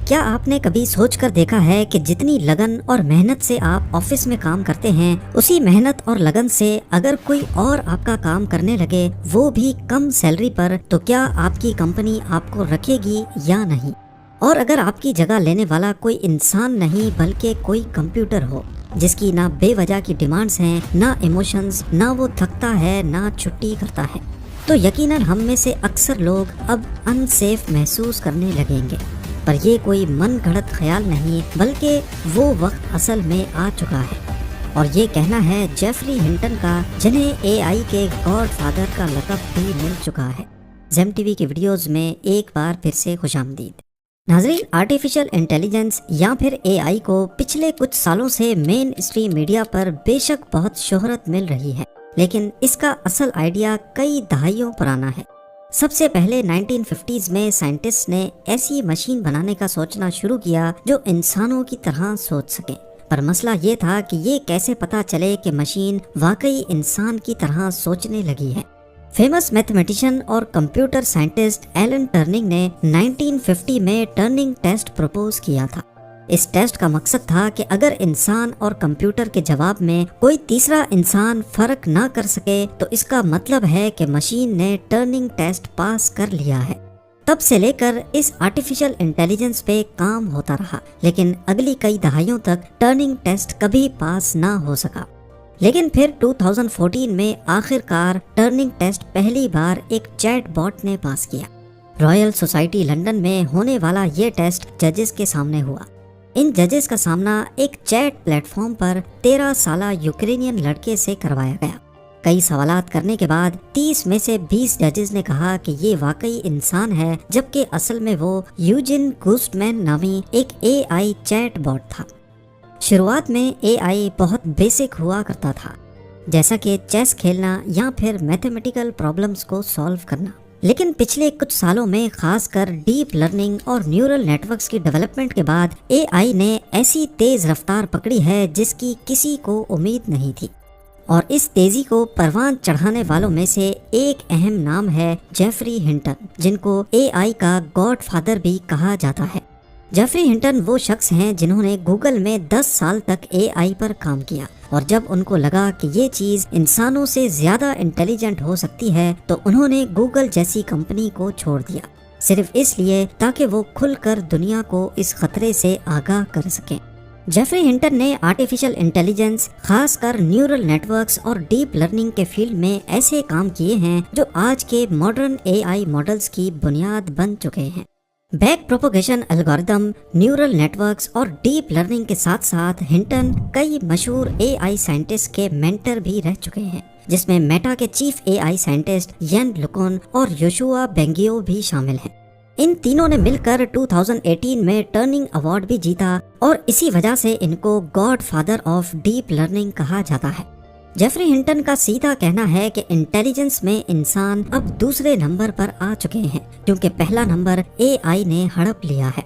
کیا آپ نے کبھی سوچ کر دیکھا ہے کہ جتنی لگن اور محنت سے آپ آفس میں کام کرتے ہیں، اسی محنت اور لگن سے اگر کوئی اور آپ کا کام کرنے لگے، وہ بھی کم سیلری پر، تو کیا آپ کی کمپنی آپ کو رکھے گی یا نہیں؟ اور اگر آپ کی جگہ لینے والا کوئی انسان نہیں بلکہ کوئی کمپیوٹر ہو، جس کی نہ بے وجہ کی ڈیمانڈز ہیں، نہ ایموشنز، نہ وہ تھکتا ہے نہ چھٹی کرتا ہے، تو یقیناً ہم میں سے اکثر لوگ اب ان سیف محسوس کرنے لگیں گے۔ پر یہ کوئی من گھڑت خیال نہیں، بلکہ وہ وقت اصل میں آ چکا ہے، اور یہ کہنا ہے جیفری ہنٹن کا، جنہیں اے آئی کے گاڈ فادر کا لقب بھی مل چکا ہے۔ زیم ٹی وی کی ویڈیوز میں ایک بار پھر سے خوش آمدید۔ ناظرین، آرٹیفیشل انٹیلیجنس یا پھر اے آئی کو پچھلے کچھ سالوں سے مین اسٹریم میڈیا پر بے شک بہت شہرت مل رہی ہے، لیکن اس کا اصل آئیڈیا کئی دہائیوں پرانا ہے۔ سب سے پہلے 1950s میں سائنٹسٹ نے ایسی مشین بنانے کا سوچنا شروع کیا جو انسانوں کی طرح سوچ سکے، پر مسئلہ یہ تھا کہ یہ کیسے پتا چلے کہ مشین واقعی انسان کی طرح سوچنے لگی ہے۔ فیمس میتھمیٹیشین اور کمپیوٹر سائنٹسٹ ایلن ٹرننگ نے 1950 میں ٹرننگ ٹیسٹ پروپوز کیا تھا۔ اس ٹیسٹ کا مقصد تھا کہ اگر انسان اور کمپیوٹر کے جواب میں کوئی تیسرا انسان فرق نہ کر سکے تو اس کا مطلب ہے کہ مشین نے ٹرننگ ٹیسٹ پاس کر لیا ہے۔ تب سے لے کر اس آرٹیفیشل انٹیلیجنس پہ کام ہوتا رہا، لیکن اگلی کئی دہائیوں تک ٹرننگ ٹیسٹ کبھی پاس نہ ہو سکا۔ لیکن پھر 2014 میں آخر کار ٹرننگ ٹیسٹ پہلی بار ایک چیٹ باٹ نے پاس کیا۔ رائل سوسائٹی لنڈن میں ہونے والا یہ ٹیسٹ ججز کے سامنے ہوا۔ ان ججز کا سامنا ایک چیٹ پلیٹ فارم پر 13 سالہ یوکرینین لڑکے سے کروایا گیا۔ کئی سوالات کرنے کے بعد 30 میں سے 20 ججز نے کہا کہ یہ واقعی انسان ہے، جبکہ اصل میں وہ یوجن گوسٹمین نامی ایک اے آئی چیٹ باٹ تھا۔ شروعات میں اے آئی بہت بیسک ہوا کرتا تھا، جیسا کہ چیس کھیلنا یا پھر میتھمیٹیکل پرابلمز کو سالو کرنا، لیکن پچھلے کچھ سالوں میں خاص کر ڈیپ لرننگ اور نیورل نیٹ ورکس کی ڈیولپمنٹ کے بعد اے آئی نے ایسی تیز رفتار پکڑی ہے جس کی کسی کو امید نہیں تھی، اور اس تیزی کو پروان چڑھانے والوں میں سے ایک اہم نام ہے جیفری ہنٹن، جن کو اے آئی کا گاڈ فادر بھی کہا جاتا ہے۔ جیفری ہنٹن وہ شخص ہیں جنہوں نے گوگل میں 10 سال تک اے آئی پر کام کیا، اور جب ان کو لگا کہ یہ چیز انسانوں سے زیادہ انٹیلیجنٹ ہو سکتی ہے تو انہوں نے گوگل جیسی کمپنی کو چھوڑ دیا، صرف اس لیے تاکہ وہ کھل کر دنیا کو اس خطرے سے آگاہ کر سکیں۔ جیفری ہنٹن نے آرٹیفیشل انٹیلیجنس، خاص کر نیورل نیٹ ورکس اور ڈیپ لرننگ کے فیلڈ میں ایسے کام کیے ہیں جو آج کے ماڈرن اے آئی ماڈلز کی بنیاد بن چکے ہیں۔ Back propagation algorithm, neural networks اور ڈیپ لرننگ کے ساتھ ساتھ ہنٹن کئی مشہور اے آئی سائنٹسٹ کے مینٹر بھی رہ چکے ہیں، جس میں میٹا کے چیف اے آئی سائنٹسٹ یین لوکون اور یوشوا بینگیو بھی شامل ہیں۔ ان تینوں نے مل کر 2018 میں ٹرننگ ایوارڈ بھی جیتا، اور اسی وجہ سے ان کو God father of deep learning کہا جاتا ہے۔ جیفری ہنٹن کا سیدھا کہنا ہے کہ انٹیلیجنس میں انسان اب دوسرے نمبر پر آ چکے ہیں، کیونکہ پہلا نمبر اے آئی نے ہڑپ لیا ہے۔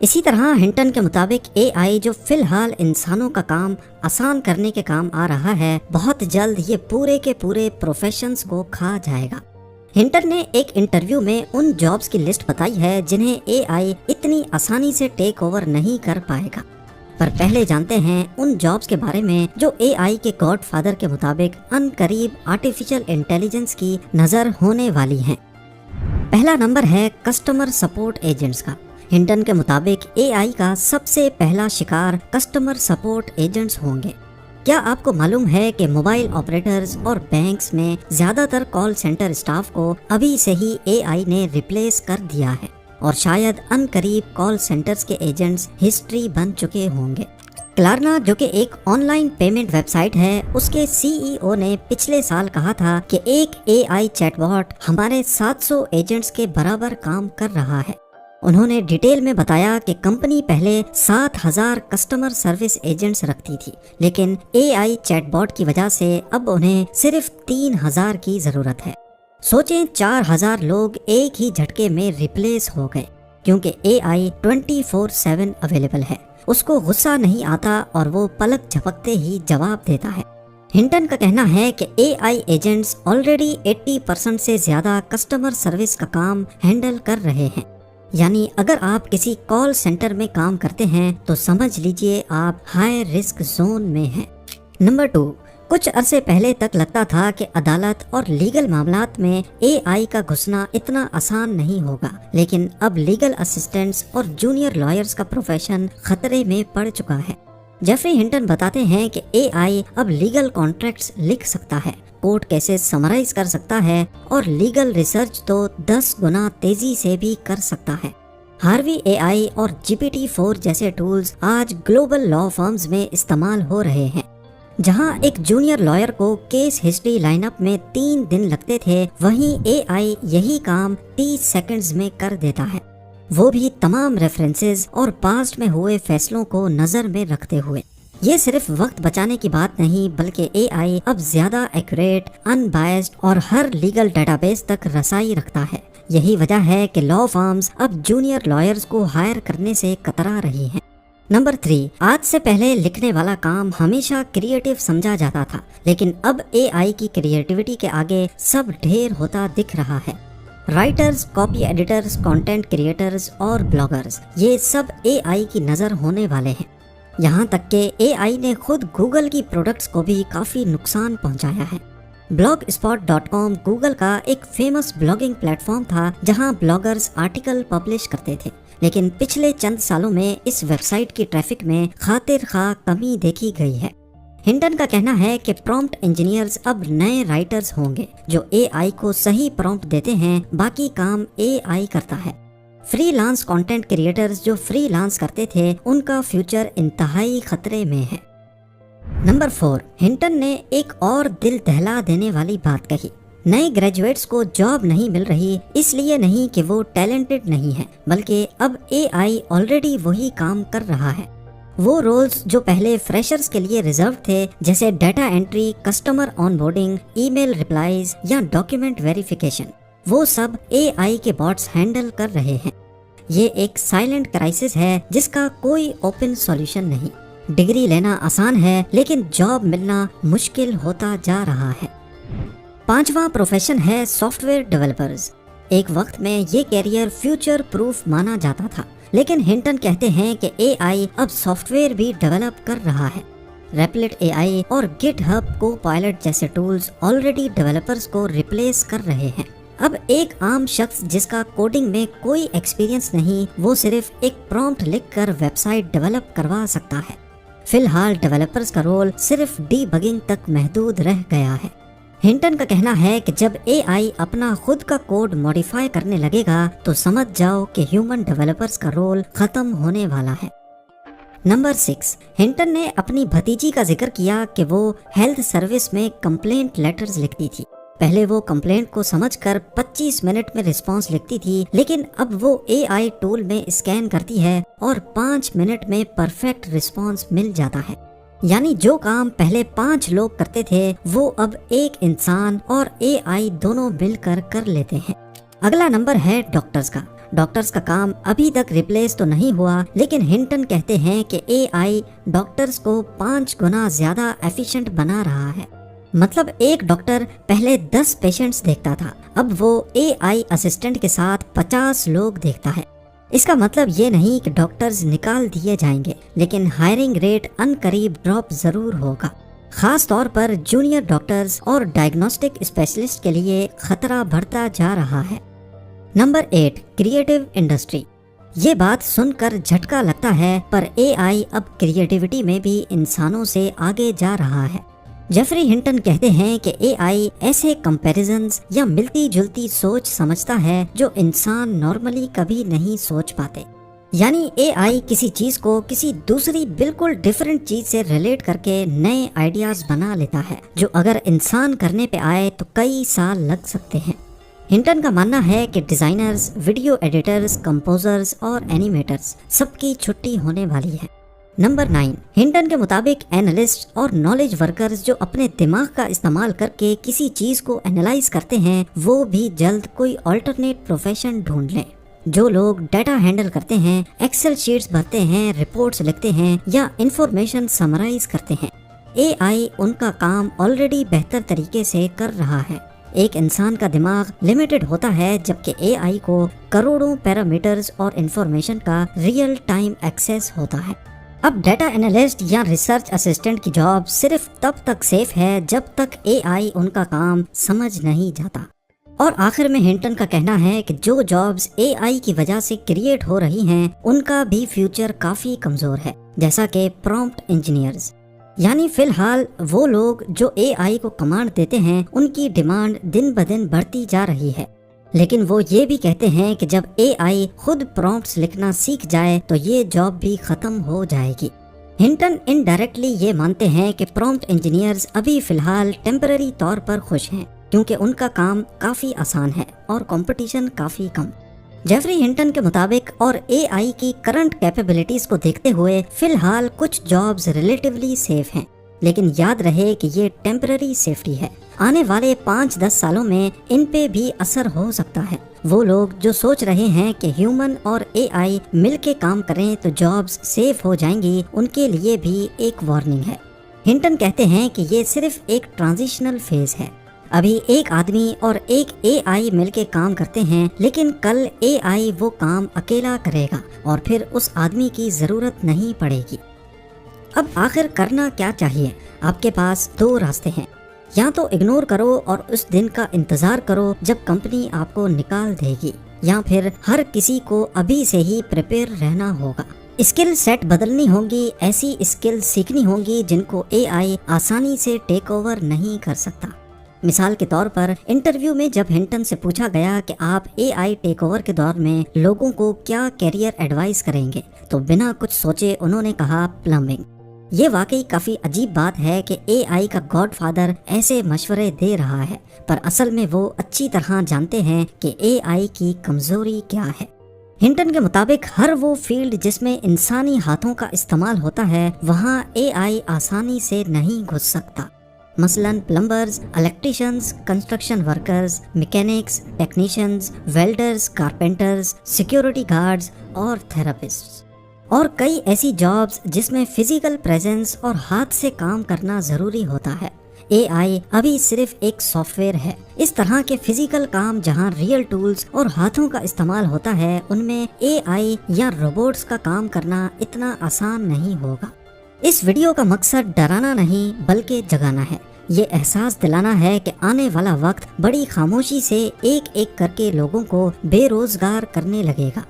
اسی طرح ہنٹن کے مطابق اے آئی جو فی الحال انسانوں کا کام آسان کرنے کے کام آ رہا ہے، بہت جلد یہ پورے کے پورے پروفیشنز کو کھا جائے گا۔ ہنٹن نے ایک انٹرویو میں ان جابز کی لسٹ بتائی ہے جنہیں اے آئی اتنی آسانی سے ٹیک اوور نہیں کر پائے گا، پر پہلے جانتے ہیں ان جابز کے بارے میں جو اے آئی کے گاڈ فادر کے مطابق ان قریب آرٹیفیشل انٹیلیجنس کی نظر ہونے والی ہیں۔ پہلا نمبر ہے کسٹمر سپورٹ ایجنٹس کا۔ ہنٹن کے مطابق اے آئی کا سب سے پہلا شکار کسٹمر سپورٹ ایجنٹس ہوں گے۔ کیا آپ کو معلوم ہے کہ موبائل آپریٹرز اور بینکس میں زیادہ تر کال سینٹر اسٹاف کو ابھی سے ہی اے آئی نے ریپلیس کر دیا ہے، اور شاید ان قریب کال سینٹرز کے ایجنٹس ہسٹری بن چکے ہوں گے۔ کلارنا، جو کہ ایک online payment website ہے، اس کے سی ای او نے پچھلے سال کہا تھا کہ ایک اے آئی چیٹ باٹ ہمارے 700 ایجنٹس کے برابر کام کر رہا ہے۔ انہوں نے ڈیٹیل میں بتایا کہ کمپنی پہلے 7000 کسٹمر سروس ایجنٹس رکھتی تھی، لیکن اے آئی چیٹ باٹ کی وجہ سے اب انہیں صرف 3000 کی ضرورت ہے۔ سوچیں، 4000 لوگ ایک ہی جھٹکے میں ریپلیس ہو گئے، کیونکہ اے آئی 24/7 اویلیبل ہے۔ اس کو غصہ نہیں آتا اور وہ پلک جھپکتے ہی جواب دیتا ہے۔ ہنٹن کا کہنا ہے کہ اے آئی ایجنٹس آلریڈی 80% سے زیادہ کسٹمر سروس کا کام ہینڈل کر رہے ہیں۔ یعنی اگر آپ کسی کال سینٹر میں کام کرتے ہیں تو سمجھ لیجئے آپ ہائی رسک زون میں ہیں۔ نمبر 2، کچھ عرصے پہلے تک لگتا تھا کہ عدالت اور لیگل معاملات میں اے آئی کا گھسنا اتنا آسان نہیں ہوگا، لیکن اب لیگل اسسٹنٹس اور جونیئر لائرز کا پروفیشن خطرے میں پڑ چکا ہے۔ جیفری ہنٹن بتاتے ہیں کہ اے آئی اب لیگل کانٹریکٹس لکھ سکتا ہے، کورٹ کیسز سمرائز کر سکتا ہے اور لیگل ریسرچ تو 10 گنا تیزی سے بھی کر سکتا ہے۔ ہاروی اے آئی اور GPT-4 جیسے ٹولز آج گلوبل لا فرمز میں استعمال ہو رہے ہیں۔ جہاں ایک جونیئر لائر کو کیس ہسٹری لائن اپ میں 3 دن لگتے تھے، وہیں اے آئی یہی کام 30 سیکنڈز میں کر دیتا ہے، وہ بھی تمام ریفرنسز اور پاسٹ میں ہوئے فیصلوں کو نظر میں رکھتے ہوئے۔ یہ صرف وقت بچانے کی بات نہیں، بلکہ اے آئی اب زیادہ ایکوریٹ، ان بائسڈ اور ہر لیگل ڈیٹا بیس تک رسائی رکھتا ہے۔ یہی وجہ ہے کہ لا فرمز اب جونیئر لائرز کو ہائر کرنے سے کترا رہی ہیں۔ نمبر 3، آج سے پہلے لکھنے والا کام ہمیشہ کریٹیو سمجھا جاتا تھا، لیکن اب اے آئی کی کریٹیوٹی کے آگے سب ڈھیر ہوتا دکھ رہا ہے۔ Writers, copy editors, content creators اور بلاگرز، یہ سب اے آئی کی نظر ہونے والے ہیں۔ یہاں تک کہ اے آئی نے خود گوگل کی پروڈکٹس کو بھی کافی نقصان پہنچایا ہے۔ blogspot.com گوگل کا ایک فیمس بلاگنگ پلیٹ فارم تھا جہاں بلاگرز آرٹیکل پبلش کرتے تھے، لیکن پچھلے چند سالوں میں اس ویب سائٹ کی ٹریفک میں خاطر خواہ کمی دیکھی گئی ہے۔ ہنٹن کا کہنا ہے کہ پرومپٹ انجینئرز اب نئے رائٹرز ہوں گے جو اے آئی کو صحیح پرومپٹ دیتے ہیں، باقی کام اے آئی کرتا ہے۔ فری لانس کنٹینٹ کریٹرز جو فری لانس کرتے تھے، ان کا فیوچر انتہائی خطرے میں ہے۔ نمبر 4، ہنٹن نے ایک اور دل دہلا دینے والی بات کہی۔ نئے گریجویٹس کو جاب نہیں مل رہی، اس لیے نہیں کہ وہ ٹیلنٹڈ نہیں ہیں، بلکہ اب اے آئی آلریڈی وہی کام کر رہا ہے۔ وہ رولز جو پہلے فریشرز کے لیے ریزرو تھے، جیسے data entry, customer onboarding, email replies یا ڈاکیومنٹ ویریفیکیشن، وہ سب اے آئی کے باٹس ہینڈل کر رہے ہیں۔ یہ ایک سائلنٹ کرائسس ہے جس کا کوئی اوپن سولوشن نہیں۔ ڈگری لینا آسان ہے، لیکن جاب ملنا مشکل ہوتا جا رہا ہے۔ 5واں پروفیشن ہے سافٹ ویئر ڈیولپرز۔ ایک وقت میں یہ کیریئر فیوچر پروف مانا جاتا تھا، لیکن ہنٹن کہتے ہیں کہ اے آئی اب سافٹ ویئر بھی ڈیولپ کر رہا ہے۔ ریپلٹ اے آئی اور گٹ ہب کو پائلٹ جیسے ٹولز آلریڈی ڈیولپرز کو ریپلیس کر رہے ہیں۔ اب ایک عام شخص جس کا کوڈنگ میں کوئی ایکسپیرینس نہیں، وہ صرف ایک پرومپٹ لکھ کر ویب سائٹ ڈیولپ کروا سکتا ہے۔ فی الحال ڈیولپرز کا رول صرف ڈی بگنگ تک محدود رہ گیا ہے۔ ہنٹن کا کہنا ہے کہ جب اے آئی اپنا خود کا کوڈ موڈیفائی کرنے لگے گا تو سمجھ جاؤ کہ ہیومن ڈیولپرز کا رول ختم ہونے والا ہے۔ نمبر 6، ہنٹن نے اپنی بھتیجی کا ذکر کیا کہ وہ ہیلتھ سروس میں کمپلینٹ لیٹرز لکھتی تھی۔ پہلے وہ کمپلینٹ کو سمجھ کر 25 منٹ میں رسپانس لکھتی تھی، لیکن اب وہ اے آئی ٹول میں اسکین کرتی ہے اور 5 منٹ میں پرفیکٹ رسپانس مل جاتا ہے۔ یعنی جو کام پہلے 5 لوگ کرتے تھے، وہ اب ایک انسان اور اے آئی دونوں مل کر کر لیتے ہیں۔ اگلا نمبر ہے ڈاکٹرز کا۔ ڈاکٹرز کا کام ابھی تک ریپلیس تو نہیں ہوا، لیکن ہنٹن کہتے ہیں کہ اے آئی ڈاکٹرز کو 5 گنا زیادہ ایفیشنٹ بنا رہا ہے۔ مطلب ایک ڈاکٹر پہلے 10 پیشنٹس دیکھتا تھا، اب وہ اے آئی اسسٹنٹ کے ساتھ 50 لوگ دیکھتا ہے۔ اس کا مطلب یہ نہیں کہ ڈاکٹرز نکال دیے جائیں گے، لیکن ہائرنگ ریٹ ان قریب ڈراپ ضرور ہوگا، خاص طور پر جونیئر ڈاکٹرز اور ڈائگنوسٹک اسپیشلسٹ کے لیے خطرہ بڑھتا جا رہا ہے۔ Number 8، creative industry. یہ بات سن کر جھٹکا لگتا ہے، پر اے آئی اب کریٹیوٹی میں بھی انسانوں سے آگے جا رہا ہے۔ جیفری ہنٹن کہتے ہیں کہ اے آئی ایسے کمپیریزنز یا ملتی جلتی سوچ سمجھتا ہے جو انسان نارملی کبھی نہیں سوچ پاتے۔ یعنی اے آئی کسی چیز کو کسی دوسری بالکل ڈیفرنٹ چیز سے ریلیٹ کر کے نئے آئیڈیاز بنا لیتا ہے، جو اگر انسان کرنے پہ آئے تو کئی سال لگ سکتے ہیں۔ ہنٹن کا ماننا ہے کہ ڈیزائنرز، ویڈیو ایڈیٹرز، کمپوزرز اور اینیمیٹرز سب کی چھٹی ہونے والی ہے۔ نمبر 9، ہنٹن کے مطابق اینالسٹ اور نالج ورکرز جو اپنے دماغ کا استعمال کر کے کسی چیز کو انالائز کرتے ہیں، وہ بھی جلد کوئی آلٹرنیٹ پروفیشن ڈھونڈ لیں۔ جو لوگ ڈیٹا ہینڈل کرتے ہیں، ایکسل شیٹس بھرتے ہیں، رپورٹس لکھتے ہیں یا انفارمیشن سمرائز کرتے ہیں، اے آئی ان کا کام آلریڈی بہتر طریقے سے کر رہا ہے۔ ایک انسان کا دماغ لمیٹڈ ہوتا ہے جبکہ اے آئی کو کروڑوں پیرامیٹرز اور انفارمیشن کا ریئل ٹائم ایکسیس ہوتا ہے۔ اب ڈیٹا انالسٹ یا ریسرچ اسسٹنٹ کی جاب صرف تب تک سیف ہے جب تک اے آئی ان کا کام سمجھ نہیں جاتا۔ اور آخر میں ہنٹن کا کہنا ہے کہ جو جابز اے آئی کی وجہ سے کریٹ ہو رہی ہیں ان کا بھی فیوچر کافی کمزور ہے، جیسا کہ پرومپٹ انجینئرز، یعنی فی الحال وہ لوگ جو اے آئی کو کمانڈ دیتے ہیں ان کی ڈیمانڈ دن بدن بڑھتی جا رہی ہے، لیکن وہ یہ بھی کہتے ہیں کہ جب اے آئی خود پرومپٹس لکھنا سیکھ جائے تو یہ جاب بھی ختم ہو جائے گی۔ ہنٹن انڈائریکٹلی یہ مانتے ہیں کہ پرومپٹ انجینئرز ابھی فی الحال ٹیمپرری طور پر خوش ہیں کیونکہ ان کا کام کافی آسان ہے اور کمپٹیشن کافی کم۔ جیفری ہنٹن کے مطابق اور اے آئی کی کرنٹ کیپیبلٹیز کو دیکھتے ہوئے فی الحال کچھ جابز ریلیٹیولی سیف ہیں، لیکن یاد رہے کہ یہ ٹیمپرری سیفٹی ہے، آنے والے 5-10 سالوں میں ان پہ بھی اثر ہو سکتا ہے۔ وہ لوگ جو سوچ رہے ہیں کہ ہیومن اور اے آئی مل کے کام کریں تو جابز سیف ہو جائیں گی، ان کے لیے بھی ایک وارننگ ہے۔ ہنٹن کہتے ہیں کہ یہ صرف ایک ٹرانزیشنل فیز ہے، ابھی ایک آدمی اور ایک اے آئی مل کے کام کرتے ہیں، لیکن کل اے آئی وہ کام اکیلا کرے گا اور پھر اس آدمی کی ضرورت نہیں پڑے گی۔ اب آخر کرنا کیا چاہیے؟ آپ کے پاس 2 راستے ہیں، یا تو اگنور کرو اور اس دن کا انتظار کرو جب کمپنی آپ کو نکال دے گی، یا پھر ہر کسی کو ابھی سے ہی پریپیئر رہنا ہوگا۔ اسکل سیٹ بدلنی ہوگی، ایسی اسکل سیکھنی ہوگی جن کو اے آئی آسانی سے ٹیک اوور نہیں کر سکتا۔ مثال کے طور پر انٹرویو میں جب ہنٹن سے پوچھا گیا کہ آپ اے آئی ٹیک اوور کے دور میں لوگوں کو کیا کیریئر ایڈوائز کریں گے، تو بنا کچھ سوچے انہوں نے کہا پلمبنگ۔ یہ واقعی کافی عجیب بات ہے کہ اے آئی کا گاڈ فادر ایسے مشورے دے رہا ہے، پر اصل میں وہ اچھی طرح جانتے ہیں کہ اے آئی کی کمزوری کیا ہے۔ ہنٹن کے مطابق ہر وہ فیلڈ جس میں انسانی ہاتھوں کا استعمال ہوتا ہے وہاں اے آئی آسانی سے نہیں گھس سکتا، مثلاً plumbers, electricians, construction workers, mechanics, technicians, welders, carpenters, security guards اور تھراپسٹس، اور کئی ایسی جابز جس میں فزیکل پریزنس اور ہاتھ سے کام کرنا ضروری ہوتا ہے۔ اے آئی ابھی صرف ایک سافٹ ویئر ہے، اس طرح کے فزیکل کام جہاں ریئل ٹولز اور ہاتھوں کا استعمال ہوتا ہے ان میں اے آئی یا روبوٹس کا کام کرنا اتنا آسان نہیں ہوگا۔ اس ویڈیو کا مقصد ڈرانا نہیں بلکہ جگانا ہے، یہ احساس دلانا ہے کہ آنے والا وقت بڑی خاموشی سے ایک ایک کر کے لوگوں کو بے روزگار کرنے لگے گا۔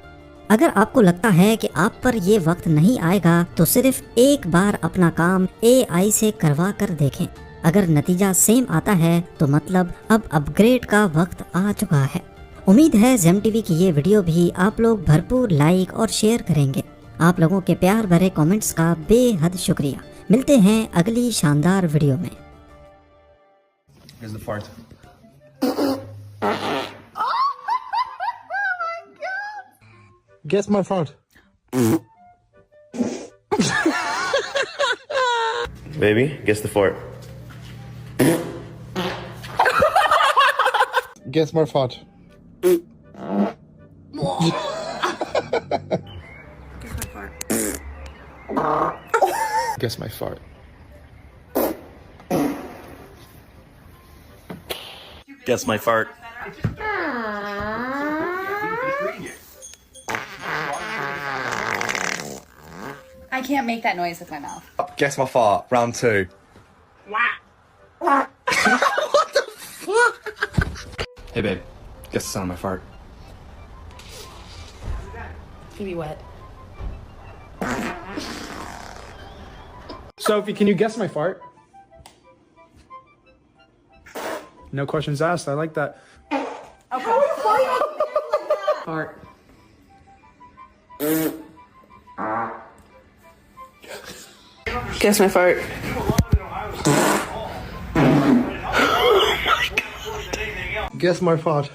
اگر آپ کو لگتا ہے کہ آپ پر یہ وقت نہیں آئے گا تو صرف ایک بار اپنا کام اے آئی سے کروا کر دیکھیں، اگر نتیجہ سیم آتا ہے تو مطلب اب اپ گریڈ کا وقت آ چکا ہے۔ امید ہے زیم ٹی وی کی یہ ویڈیو بھی آپ لوگ بھرپور لائک اور شیئر کریں گے۔ آپ لوگوں کے پیار بھرے کامنٹس کا بے حد شکریہ۔ ملتے ہیں اگلی شاندار ویڈیو میں۔ Here's the fart. Guess my fart. Baby, guess the fart. Guess my fart. Guess my fart. Guess my fart. I can't make that noise with my mouth. Guess my fart, round 2. Hey babe, guess the sound of my fart. You be wet. Sophie, can you guess my fart? No questions asked. I like that. Fart. Guess my fart. Guess my fart.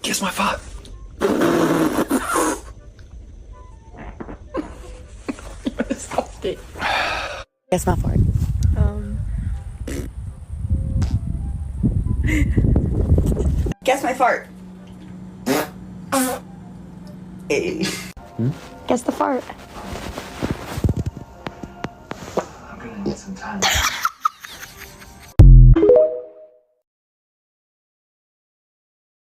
Guess my fart. Guess my fart. Guess my fart. Hey. Guess the fart. gonna need some time.